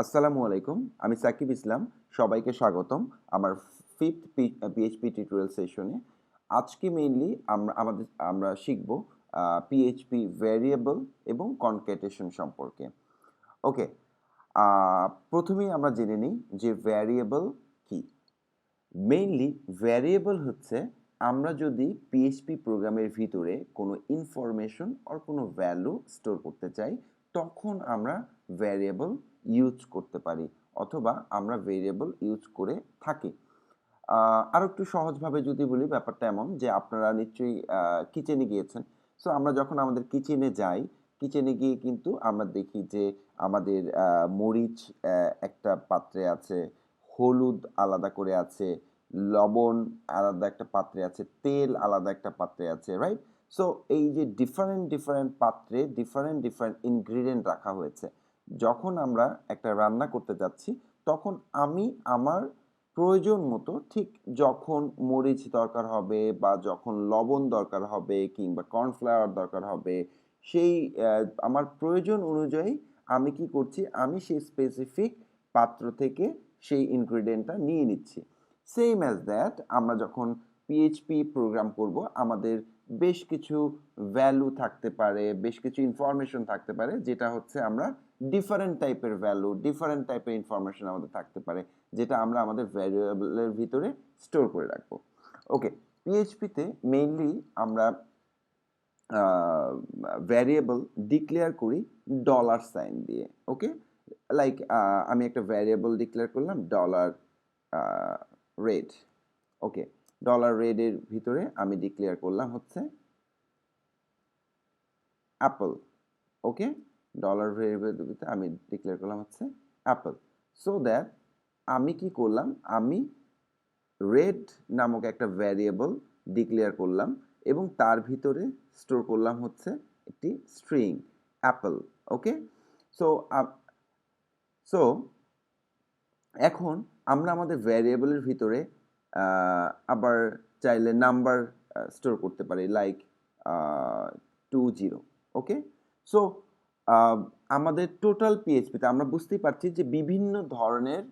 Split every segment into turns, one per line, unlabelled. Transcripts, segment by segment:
আসসালামু আলাইকুম। আমি সাকিব ইসলাম। সবাইকে স্বাগতম আমার 5th পিএইচপি টিউটোরিয়াল সেশনে। আজকে মেইনলি আমরা শিখব পিএইচপি ভ্যারিয়েবল এবং কনক্যাটেশন সম্পর্কে। ওকে, আ ১ম এই আমরা জেনে নিই যে ভ্যারিয়েবল কি? মেইনলি ভ্যারিয়েবল হচ্ছে আমরা যদি পিএইচপি প্রোগ্রামের ভিতরে কোনো ইনফরমেশন অর কোনো ভ্যালু স্টোর করতে চাই, তখন আমরা ভ্যারিয়েবল ইউজ করতে পারি অথবা আমরা ভেরিয়েবল ইউজ করে থাকি। আরো একটু সহজভাবে যদি বলি ব্যাপারটা এমন যে আপনারা নিশ্চয়ই কিচেনে গিয়েছেন। সো আমরা যখন আমাদের কিচেনে যাই, কিচেনে গিয়ে কিন্তু আমরা দেখি যে আমাদের মরিচ একটা পাত্রে আছে, হলুদ আলাদা করে আছে, লবণ আলাদা একটা পাত্রে আছে, তেল আলাদা একটা পাত্রে আছে, রাইট? সো এই যে ডিফারেন্ট পাত্রে ডিফারেন্ট ইনগ্রিডিয়েন্ট রাখা হয়েছে। যখন আমরা একটা রান্না করতে যাচ্ছি, তখন আমি আমার প্রয়োজন মতো ঠিক যখন মরিচ দরকার হবে বা যখন লবণ দরকার হবে কিংবা কর্নফ্লাওয়ার দরকার হবে, সেই আমার প্রয়োজন অনুযায়ী আমি কি করছি? আমি সেই স্পেসিফিক পাত্র থেকে সেই ইনগ্রিডিয়েন্টটা নিয়ে নিচ্ছি। সেম অ্যাজ দ্যাট আমরা যখন পিএইচপি প্রোগ্রাম করব, আমাদের বেশ কিছু ভ্যালু থাকতে পারে, বেশ কিছু ইনফরমেশন থাকতে পারে, যেটা হচ্ছে আমরা ডিফারেন্ট টাইপের ভ্যালু, ডিফারেন্ট টাইপের ইনফরমেশন আমাদের থাকতে পারে। যেটা আমরা আমাদের ভ্যারিয়েবলের ভিতরে স্টোর করে রাখবো। ওকে, পিএইচপিতে মেইনলি আমরা ভ্যারিয়েবল ডিক্লেয়ার করি ডলার সাইন দিয়ে। ওকে, লাইক আমি একটা ভ্যারিয়েবল ডিক্লেয়ার করলাম ডলার রেড। ওকে, ডলার রেডের ভিতরে আমি ডিক্লেয়ার করলাম হচ্ছে অ্যাপল। ওকে, ডলার ভেরিয়েবলের ভিতরে আমি ডিক্লেয়ার করলাম হচ্ছে অ্যাপল। সো দ্যাট আমি কি করলাম? আমি রেড নামক একটা ভ্যারিয়েবল ডিক্লেয়ার করলাম এবং তার ভিতরে স্টোর করলাম হচ্ছে একটি স্ট্রিং অ্যাপল। ওকে, সো সো এখন আমরা আমাদের ভ্যারিয়েবলের ভিতরে আবার চাইলে নাম্বার স্টোর করতে পারি, লাইক 20। ওকে, সো আমাদের টোটাল পিএইচপিতে আমরা বুঝতেই পারছি যে বিভিন্ন ধরনের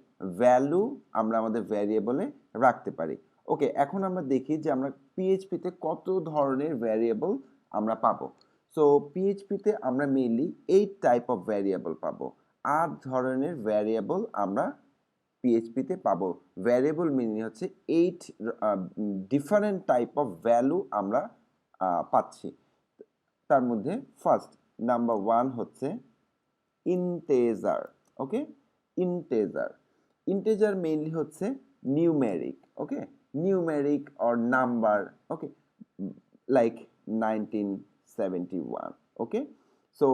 ভ্যালু আমরা আমাদের ভ্যারিয়েবলে রাখতে পারি। ওকে, এখন আমরা দেখি যে আমরা পিএইচপিতে কত ধরনের ভ্যারিয়েবল আমরা পাবো। সো পিএইচপিতে আমরা মেইনলি 8 টাইপ অফ ভ্যারিয়েবল পাবো। 8 ধরনের ভ্যারিয়েবল আমরা পিএইচপিতে পাবো। ভ্যারিয়েবল মিনিং হচ্ছে 8 ডিফারেন্ট টাইপ অফ ভ্যালু আমরা পাচ্ছি। তার মধ্যে ফার্স্ট নাম্বার 1 হচ্ছে integer. Okay, integer. Integer mainly হচ্ছে numeric. Okay, numeric or number. Okay, like 1971। Okay, so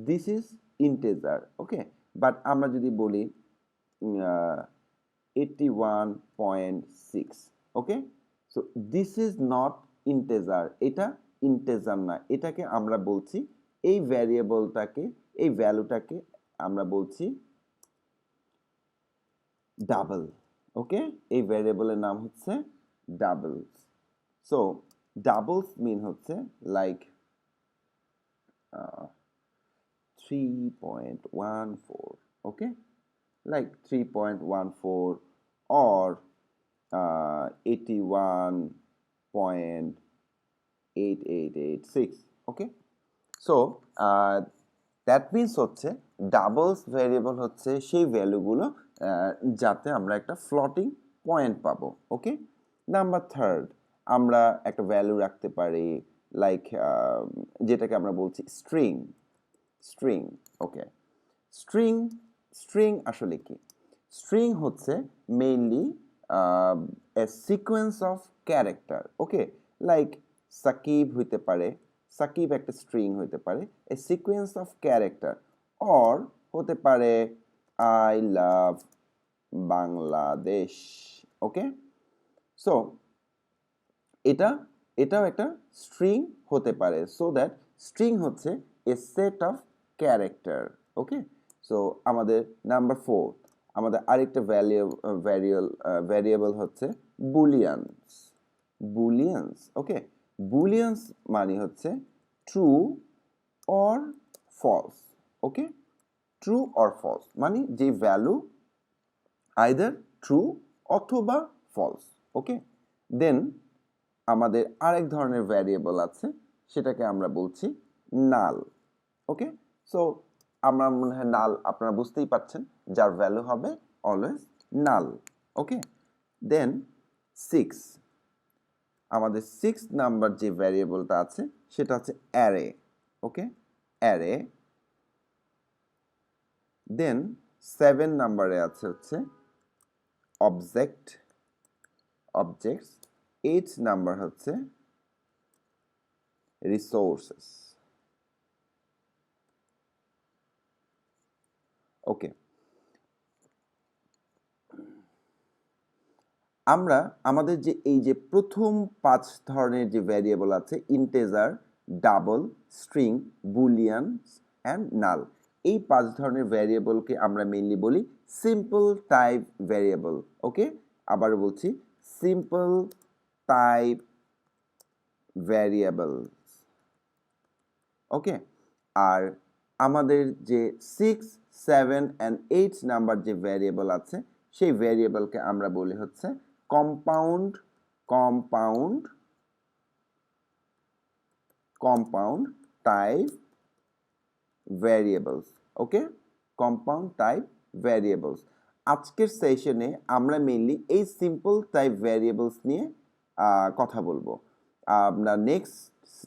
this is integer. Okay, but আমরা যদি বলি 81.6। Okay, so this is not integer. এটা ইন্টেজার না, এটাকে আমরা বলছি, এই ভ্যারিয়েবলটাকে, এই ভ্যালুটাকে আমরা বলছি ডাবল। ওকে, এই ভ্যারিয়েবলের নাম হচ্ছে ডাবলস। সো ডাবলস মিন হচ্ছে like 3.14। Okay, like 3.14 or 81.8886। Okay, so that means হচ্ছে ডাবলস ভ্যারিয়েবল হচ্ছে সেই ভ্যালুগুলো যাতে আমরা একটা ফ্লোটিং পয়েন্ট পাবো। ওকে, নাম্বার থার্ড আমরা একটা ভ্যালু রাখতে পারি, লাইক যেটাকে আমরা বলছি string. String. Okay, string, string আসলে কি? স্ট্রিং হচ্ছে mainly a sequence of character. Okay, like Sakib হইতে পারে, সাকিব একটা স্ট্রিং হইতে পারে, a sequence of character. Or হতে পারে I love Bangladesh. Okay, so এটা, এটাও একটা স্ট্রিং হতে পারে। সো দ্যাট স্ট্রিং হচ্ছে a set of character. Okay, so আমাদের নাম্বার 4 আমাদের আরেকটা ভ্যারিয়েবল হচ্ছে বুলিয়ানস। বুলিয়ানস। ওকে, বুলিয়ানস মানে হচ্ছে true or false. Okay, true or false, মানে যে ভ্যালু আইদার ট্রু অথবা ফলস। ওকে, দেন আমাদের আরেক ধরনের ভ্যারিয়েবল আছে, সেটাকে আমরা বলছি নাল। ওকে, সো আমরা মনে হয় নাল আপনারা বুঝতেই পারছেন, যার ভ্যালু হবে অলওয়েজ নাল। ওকে, দেন 6, আমাদের 6 নাম্বার যে ভ্যারিয়েবলটা আছে সেটা হচ্ছে অ্যারে। ওকে, অ্যারে। দেন 7 নাম্বারে আছে হচ্ছে অবজেক্ট, অবজেক্টস। 8 নাম্বার হচ্ছে রিসোর্সেস। ওকে, আমরা আমাদের যে এই যে প্রথম 5 ধরনের যে ভ্যারিয়েবল আছে, integer, double, string, boolean and null, এই 5 ধরনের ভ্যারিয়েবলকে আমরা মেইনলি বলি সিম্পল টাইপ ভ্যারিয়েবল। ওকে, আবার বলছি সিম্পল টাইপ ভ্যারিয়েবল। ওকে, আর আমাদের যে 6, 7 অ্যান্ড 8 নাম্বার যে ভ্যারিয়েবল আছে সেই ভ্যারিয়েবলকে আমরা বলি হচ্ছে compound, compound, compound type variables. Okay, compound type variables. আজকের সেশনে আমরা মেইনলি এই সিম্পল টাইপ ভ্যারিয়েবলস নিয়ে কথা বলবো। আমরা নেক্সট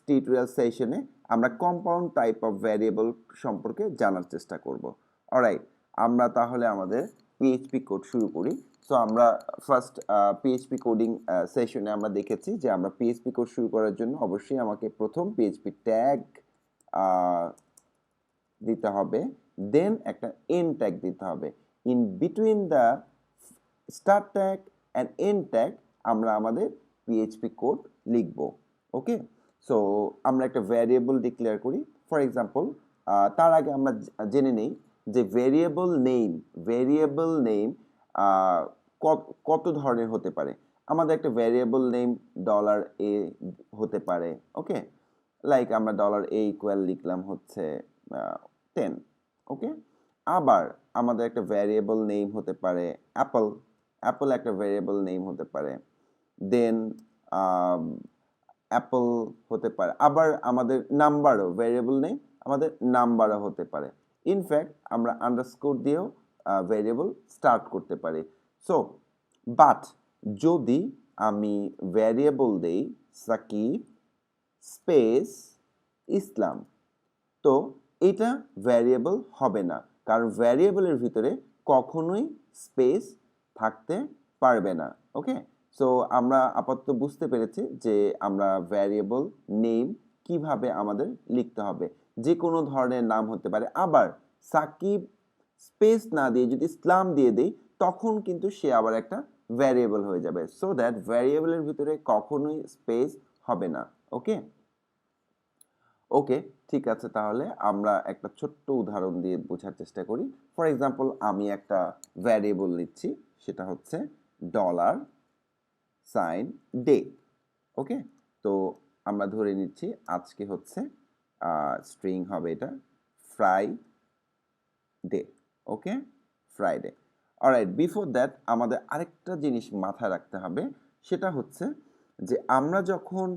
টিউটোরিয়াল সেশনে আমরা কম্পাউন্ড টাইপ অফ ভ্যারিয়েবল সম্পর্কে জানার চেষ্টা করব। অলরাইট, আমরা তাহলে আমাদের পিএইচপি কোড শুরু করি। সো আমরা ফার্স্ট পিএইচপি কোডিং সেশনে আমরা দেখেছি যে আমরা পিএইচপি কোড শুরু করার জন্য অবশ্যই আমাকে প্রথম পিএইচপি ট্যাগ দিতে হবে, দেন একটা এন্ড ট্যাগ দিতে হবে। In between the start tag and end tag আমরা আমাদের পিএইচপি কোড লিখব। ওকে, সো আমরা একটা ভ্যারিয়েবল ডিক্লেয়ার করি। ফর এক্সাম্পল, তার আগে আমরা জেনে নেই যে ভ্যারিয়েবল নেম, ভ্যারিয়েবল নেম কত ধরনের হতে পারে। আমাদের একটা ভ্যারিয়েবল নেম $a হতে পারে। ওকে, লাইক আমরা $a ইকুয়াল লিখলাম হচ্ছে 10। ওকে, আবার আমাদের একটা ভ্যারিয়েবল নেম হতে পারে অ্যাপল, অ্যাপল একটা ভ্যারিয়েবল নেম হতে পারে। দেন অ্যাপল হতে পারে, আবার আমাদের নাম্বারও ভ্যারিয়েবল নেম আমাদের নাম্বারও হতে পারে। ইনফ্যাক্ট আমরা আন্ডারস্কোর দিয়েও ভ্যারিয়েবল স্টার্ট করতে পারি। সো বাট যদি আমি ভ্যারিয়েবল দেই সাকিব স্পেস ইসলাম, তো এটা ভ্যারিয়েবল হবে না, কারণ ভ্যারিয়েবলের ভিতরে কখনোই স্পেস থাকতে পারবে না। ওকে, সো আমরা আপাতত বুঝতে পেরেছি যে আমরা ভ্যারিয়েবল নেম কিভাবে আমাদের লিখতে হবে। যে কোনো ধরনের নাম হতে পারে। আবার সাকিব স্পেস না দিয়ে যদি ইসলাম দিয়ে দেই তখন কিন্তু সে আবার একটা ভ্যারিয়েবল হয়ে যাবে। সো দ্যাট ভ্যারিয়েবলের ভিতরে কখনোই স্পেস হবে না। ওকে, ওকে, ঠিক আছে, তাহলে আমরা একটা ছোট্ট উদাহরণ দিয়ে বোঝার চেষ্টা করি। ফর এক্সাম্পল, আমি একটা ভ্যারিয়েবল নিচ্ছি, সেটা হচ্ছে $ডে। ওকে, তো আমরা ধরে নিচ্ছি আজকে হচ্ছে স্ট্রিং হবে এটা Friday. Okay, Friday. Alright, before that আমাদের আরেকটা জিনিস মাথায় রাখতে হবে, সেটা হচ্ছে যে আমরা যখন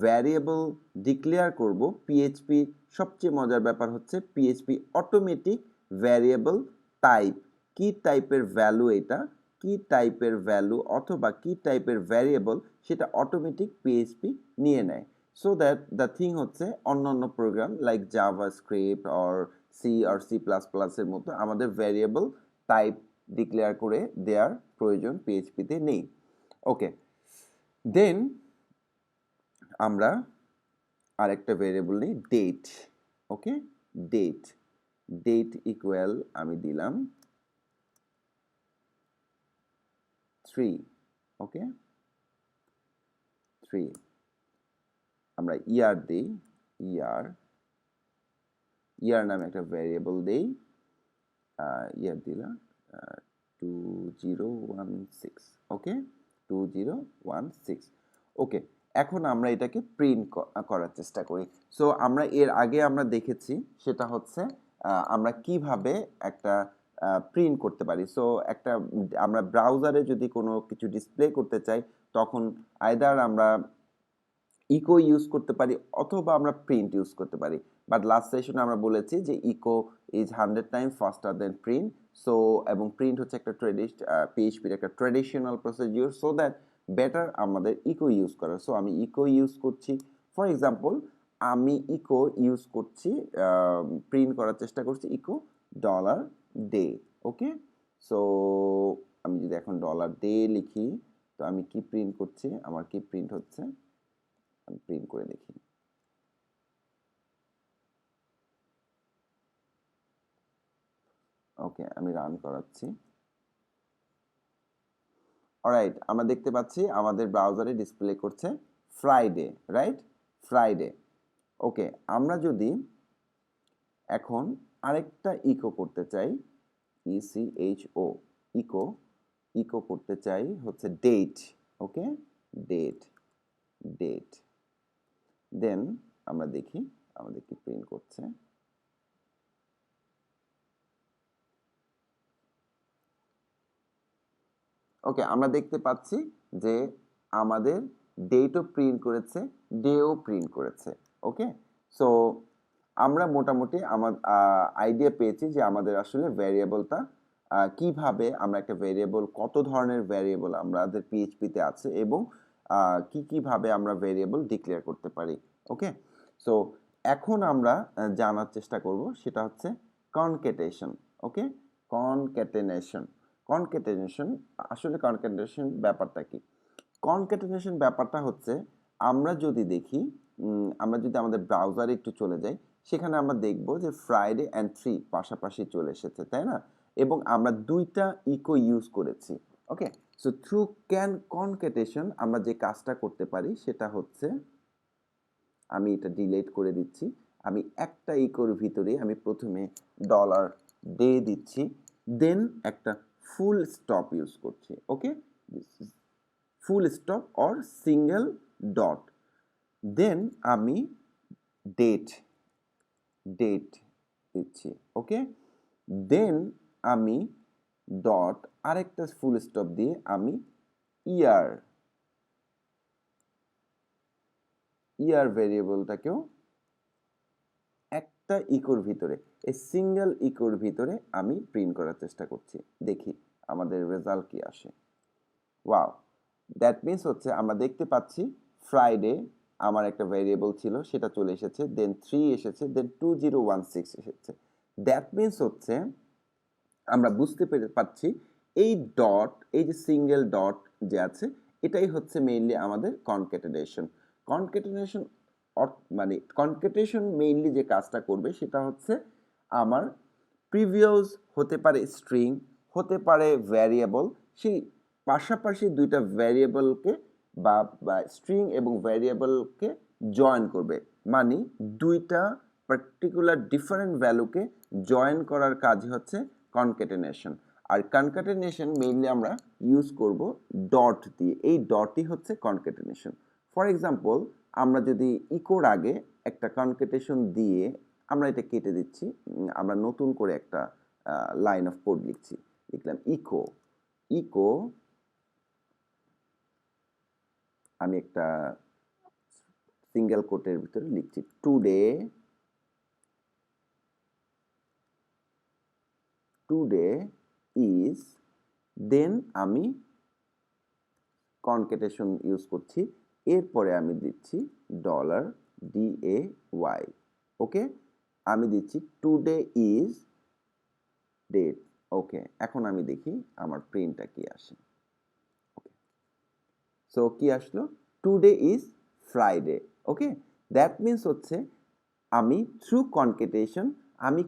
ভ্যারিয়েবল ডিক্লেয়ার করব, পিএইচপি সবচেয়ে মজার ব্যাপার হচ্ছে পিএইচপি অটোমেটিক ভ্যারিয়েবল টাইপ, কি টাইপের ভ্যালু এটা, কি টাইপের ভ্যালু অথবা কি টাইপের ভ্যারিয়েবল সেটা অটোমেটিক পিএইচপি নিয়ে নেয়। সো দ্যাট দ্য থিং হচ্ছে অন্যান্য program like JavaScript or C আর সি প্লাস প্লাসের মতো আমাদের ভ্যারিয়েবল টাইপ ডিক্লেয়ার করে দেওয়ার প্রয়োজন পিএইচপিতে নেই। ওকে, দেন আমরা আরেকটা ভ্যারিয়েবল নিই ডেট। ওকে, ডেট, ডেট ইকুয়াল আমি দিলাম 3। ওকে, 3। আমরা ইয়ার দিই, ইয়ার, ইয়ার নামে একটা ভ্যারিয়েবল দেই, ইয়ার দিলাম 2016। ওকে, 2016। ওকে, এখন আমরা এটাকে প্রিন্ট করার চেষ্টা করি। সো আমরা এর আগে আমরা দেখেছি সেটা হচ্ছে আমরা কিভাবে একটা প্রিন্ট করতে পারি। সো একটা আমরা ব্রাউজারে যদি কোনো কিছু ডিসপ্লে করতে চাই তখন আইদার আমরা ইকো ইউজ করতে পারি অথবা আমরা প্রিন্ট ইউজ করতে পারি। বাট লাস্ট সেশনে আমরা বলেছি যে echo is 100 time faster than print. So এবং প্রিন্ট হচ্ছে একটা পিএইচপির একটা traditional procedure, so that better আমাদের ইকো ইউজ করা। সো আমি ইকো ইউজ করছি। ফর এক্সাম্পল আমি ইকো ইউজ করছি, প্রিন্ট করার চেষ্টা করছি echo dollar day. Okay, so আমি যদি এখন ডলার ডে লিখি তো আমি কি প্রিন্ট করছি, আমার কি প্রিন্ট হচ্ছে আমি প্রিন্ট করে দেখি। ওকে, আমি রান করাচ্ছি। অলরাইট, আমরা দেখতে পাচ্ছি আমাদের ব্রাউজারে ডিসপ্লে করছে ফ্রাইডে, রাইট? ফ্রাইডে। ওকে, আমরা যদি এখন আরেকটা ইকো করতে চাই, ইসিএইচও, ইকো ইকো করতে চাই হচ্ছে ডেট। ওকে, ডেট, ডেট। দেন আমরা দেখি আমাদের কি প্রিন্ট করছে। ওকে, আমরা দেখতে পাচ্ছি যে আমাদের ডেটও প্রিন্ট করেছে, ডেও প্রিন্ট করেছে। ওকে, সো আমরা মোটামুটি আমার আইডিয়া পেয়েছি যে আমাদের আসলে ভ্যারিয়েবলটা কিভাবে আমরা একটা ভ্যারিয়েবল, কত ধরনের ভ্যারিয়েবল আমাদের পিএইচপিতে আছে এবং কিভাবে আমরা ভ্যারিয়েবল ডিক্লেয়ার করতে পারি। ওকে, সো এখন আমরা জানার চেষ্টা করব সেটা হচ্ছে কনকেটেশন। ওকে, কনকেটেনেশন। কনকেটেনেশন, আসলে কনকেটেনেশন ব্যাপারটা কি? কনকেটেনেশন ব্যাপারটা হচ্ছে আমরা যদি দেখি, আমরা যদি আমাদের ব্রাউজারে একটু চলে যাই, সেখানে আমরা দেখব যে ফ্রাইডে অ্যান্ড 3 পাশাপাশি চলে এসেছে, তাই না? এবং আমরা দুইটা ইকো ইউজ করেছি। ওকে, সো থ্রু কনকেটেশন আমরা যে কাজটা করতে পারি সেটা হচ্ছে, আমি এটা ডিলিট করে দিচ্ছি। আমি একটা ইকোর ভিতরে আমি প্রথমে ডলার ডে দিচ্ছি, দেন একটা ফুল স্টপ ইউজ করছি। Okay, full stop or single dot, then আমি ডেট ডেট দিচ্ছি। ওকে, দেন আমি ডট আরেকটা ফুল স্টপ দিয়ে আমি ইয়ার ইয়ার ভেরিয়েবলটাকেও একটা ইকোর ভিতরে, এই সিঙ্গেল ইকোর ভিতরে আমি প্রিন্ট করার চেষ্টা করছি। দেখি আমাদের রেজাল্ট কি আসে। ওয়াও, দ্যাট মিনস হচ্ছে আমরা দেখতে পাচ্ছি ফ্রাইডে আমার একটা ভেরিয়েবল ছিল সেটা চলে এসেছে, দেন 3 এসেছে, দেন 2016 এসেছে। দ্যাট মিনস হচ্ছে আমরা বুঝতে পারছি এই ডট, এই যে সিঙ্গেল ডট যে আছে, এটাই হচ্ছে মেইনলি আমাদের কনকেটেনেশন। কনকেটেনেশন মানে কনকেটেশন মেইনলি যে কাজটা করবে সেটা হচ্ছে আমার প্রিভিয়াস হতে পারে স্ট্রিং, হতে পারে ভ্যারিয়েবল, সেই পাশাপাশি দুইটা ভ্যারিয়েবলকে বা স্ট্রিং এবং ভ্যারিয়েবলকে জয়েন করবে, মানে দুইটা পার্টিকুলার ডিফারেন্ট ভ্যালুকে জয়েন করার কাজ হচ্ছে কনকেটেনেশন। আর কনকেটেনেশন মেইনলি আমরা ইউজ করব ডট দিয়ে, এই ডটই হচ্ছে কনকেটেনেশন। ফর এক্সাম্পল আমরা যদি ইকোর আগে একটা কনকেটেশন দিয়ে, আমরা এটা কেটে দিচ্ছি, আমরা নতুন করে একটা লাইন অফ কোড লিখছি, লিখলাম ইকো ইকো, আমি একটা সিঙ্গেল কোটের ভিতরে লিখছি টুডে টুডে ইজ, দেন আমি কনকেটেশন ইউজ করছি, এরপরে আমি দিচ্ছি ডলার DAY। ওকে, আমি দিচ্ছি টুডে ইজ ডেট। ওকে, এখন আমি দেখি আমার প্রিন্টটা কি আসে। ওকে, সো কি আসলো? Today is Friday. Okay, that means হচ্ছে আমি থ্রু কনকেটেশন আমি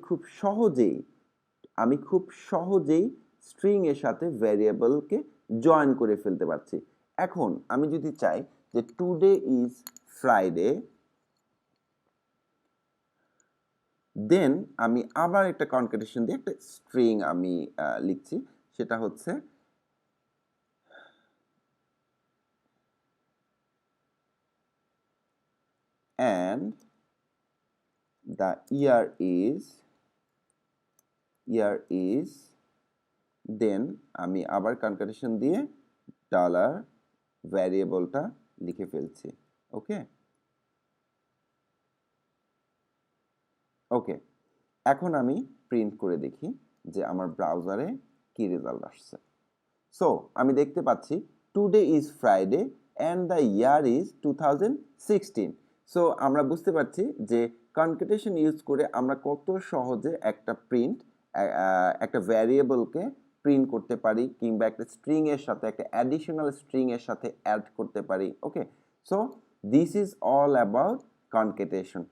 খুব সহজেই স্ট্রিং এর সাথে ভ্যারিয়েবলকে জয়েন করে ফেলতে পারছি। এখন আমি যদি চাই যে টুডে ইজ ফ্রাইডে, দেন আমি আবার একটা কনকেটেশন দিয়ে একটা স্ট্রিং আমি লিখছি, সেটা হচ্ছে and the year is year is, then আমি আবার কনকাটেশন দিয়ে ডলার ভ্যারিয়েবলটা লিখে ফেলছি। ওকে ওকে এখন আমি প্রিন্ট করে দেখি যে আমার ব্রাউজারে কি রেজাল্ট আসছে। সো আমি দেখতে পাচ্ছি today is Friday and the year is 2016। So আমরা বুঝতে পারছি যে কনকেটেশন ইউজ করে আমরা কত সহজে একটা একটা ভ্যারিয়েবলকে প্রিন্ট করতে পারি, কিংবা একটা স্ট্রিং এর সাথে একটা অ্যাডিশনাল স্ট্রিং এর সাথে অ্যাড করতে পারি। Okay, so this is all about concatenation.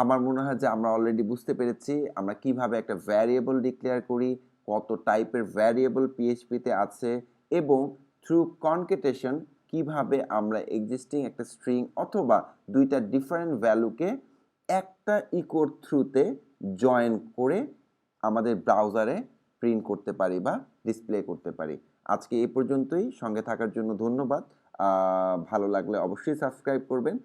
আমার মনে হয় যে আমরা অলরেডি বুঝতে পেরেছি আমরা কিভাবে একটা ভ্যারিয়েবল ডিক্লেয়ার করি, কত টাইপের ভ্যারিয়েবল পিএইচপিতে আছে, এবং থ্রু কনকেটেশন কিভাবে আমরা এক্সিস্টিং একটা স্ট্রিং অথবা দুইটা ডিফারেন্ট ভ্যালুকে একটা ইকোর থ্রুতে জয়েন করে আমাদের ব্রাউজারে প্রিন্ট করতে পারি বা ডিসপ্লে করতে পারি। আজকে এই পর্যন্তই, সঙ্গে থাকার জন্য ধন্যবাদ। ভালো লাগলে অবশ্যই সাবস্ক্রাইব করবেন।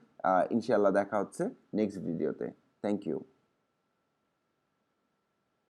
ইনশাআল্লাহ দেখা হচ্ছে নেক্সট ভিডিওতে। Thank you.